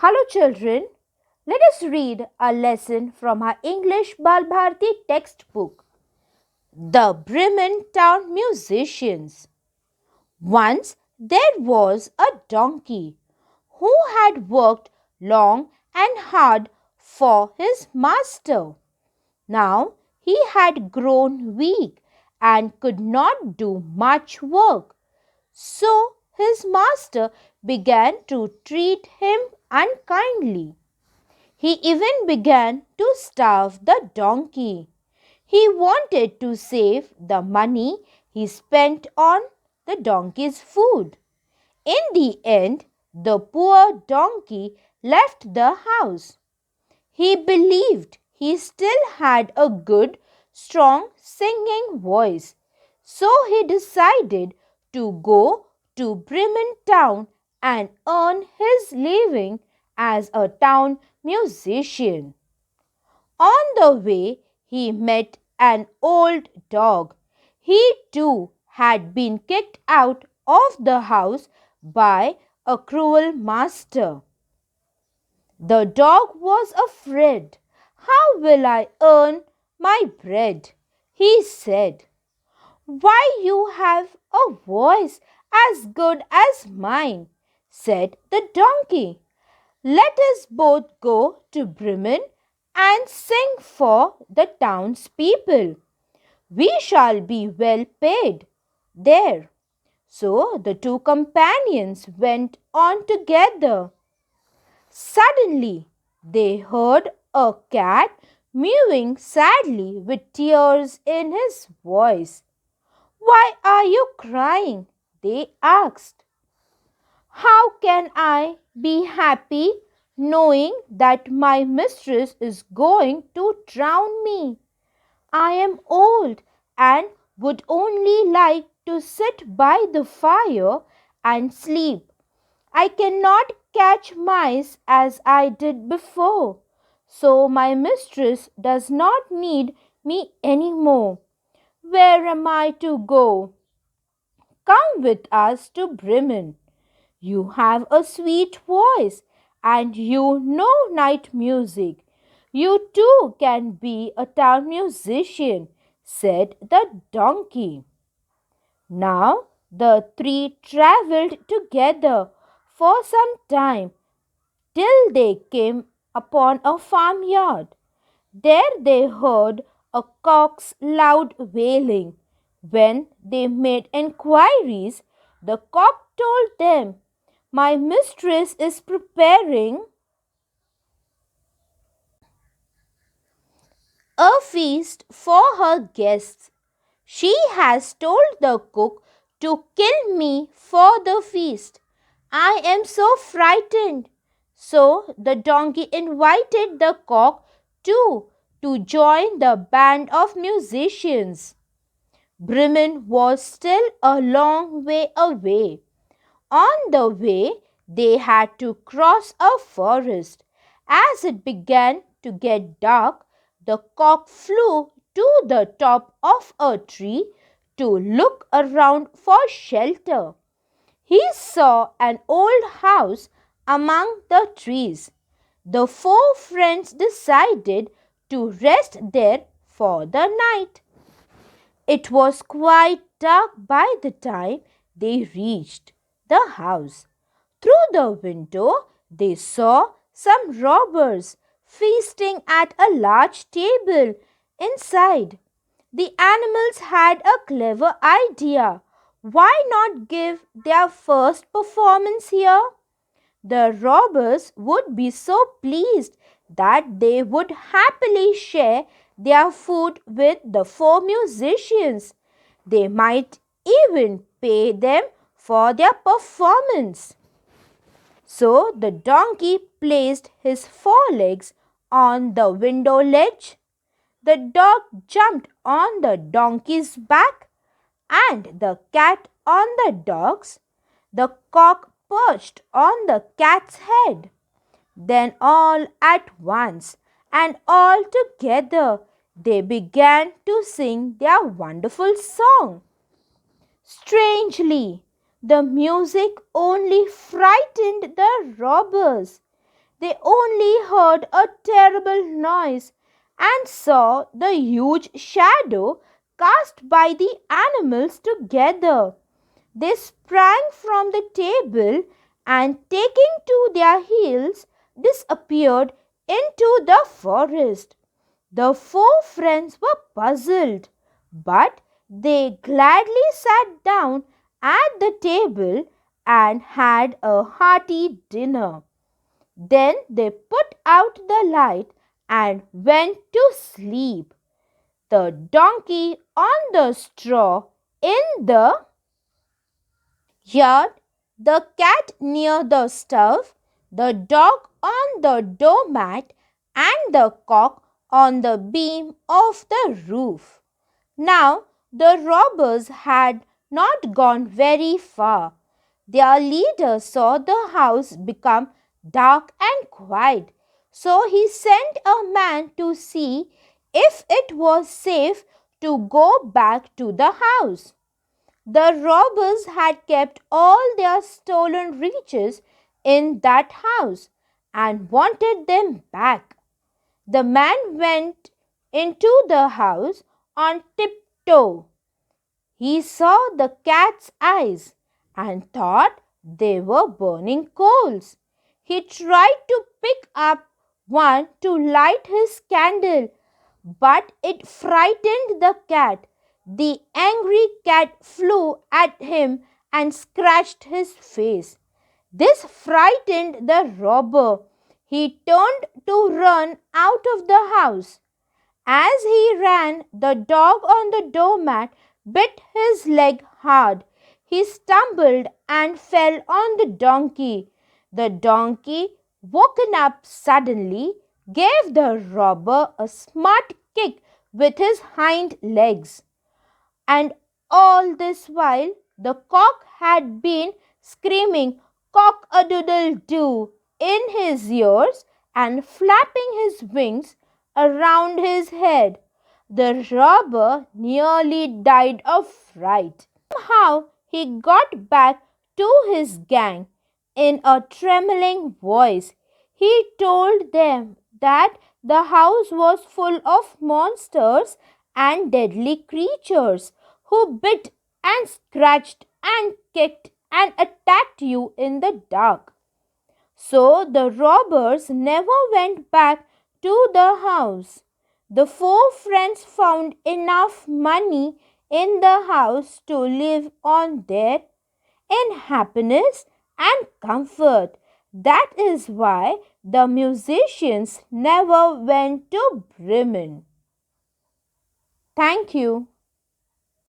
Hello children, let us read a lesson from our English Balbharati textbook. The Bremen Town Musicians. Once there was a donkey who had worked long and hard for his master. Now he had grown weak and could not do much work. So his master began to treat him unkindly. He even began to starve the donkey. He wanted to save the money he spent on the donkey's food. In the end, the poor donkey left the house. He believed he still had a good, strong singing voice. So he decided to go to Bremen town and earn his living as a town musician. On the way, he met an old dog. He too had been kicked out of the house by a cruel master. The dog was afraid. How will I earn my bread? He said. Why, you have a voice as good as mine, said the donkey. Let us both go to Bremen and sing for the townspeople. We shall be well paid there. So the two companions went on together. Suddenly, they heard a cat mewing sadly with tears in his voice. Why are you crying? They asked. How can I be happy knowing that my mistress is going to drown me? I am old and would only like to sit by the fire and sleep. I cannot catch mice as I did before, so my mistress does not need me any more. Where am I to go? Come with us to Bremen. You have a sweet voice and you know night music. You too can be a town musician, said the donkey. Now the three travelled together for some time till they came upon a farmyard. There they heard a cock's loud wailing. When they made enquiries, the cock told them, My mistress is preparing a feast for her guests. She has told the cook to kill me for the feast. I am so frightened. So the donkey invited the cock too to join the band of musicians. Bremen was still a long way away. On the way, they had to cross a forest. As it began to get dark, the cock flew to the top of a tree to look around for shelter. He saw an old house among the trees. The four friends decided to rest there for the night. It was quite dark by the time they reached the house. Through the window, they saw some robbers feasting at a large table inside. The animals had a clever idea. Why not give their first performance here? The robbers would be so pleased that they would happily share their food with the four musicians. They might even pay them for their performance. So the donkey placed his forelegs on the window ledge. The dog jumped on the donkey's back and the cat on the dog's. The cock perched on the cat's head. Then all at once and all together they began to sing their wonderful song. Strangely, the music only frightened the robbers. They only heard a terrible noise and saw the huge shadow cast by the animals together. They sprang from the table and, taking to their heels, disappeared into the forest. The four friends were puzzled, but they gladly sat down at the table and had a hearty dinner. Then they put out the light and went to sleep. The donkey on the straw in the yard, the cat near the stove, the dog on the doormat, and the cock on the beam of the roof. Now the robbers had not gone very far. Their leader saw the house become dark and quiet, so he sent a man to see if it was safe to go back to the house. The robbers had kept all their stolen riches in that house and wanted them back. The man went into the house on tiptoe. He saw the cat's eyes and thought they were burning coals. He tried to pick up one to light his candle, but it frightened the cat. The angry cat flew at him and scratched his face. This frightened the robber. He turned to run out of the house. As he ran, the dog on the doormat bit his leg hard. He stumbled and fell on the donkey. The donkey, woken up suddenly, gave the robber a smart kick with his hind legs. And all this while the cock had been screaming cock-a-doodle-doo in his ears and flapping his wings around his head. The robber nearly died of fright. Somehow he got back to his gang. In a trembling voice, he told them that the house was full of monsters and deadly creatures who bit and scratched and kicked and attacked you in the dark. So the robbers never went back to the house. The four friends found enough money in the house to live on there in happiness and comfort. That is why the musicians never went to Bremen. Thank you.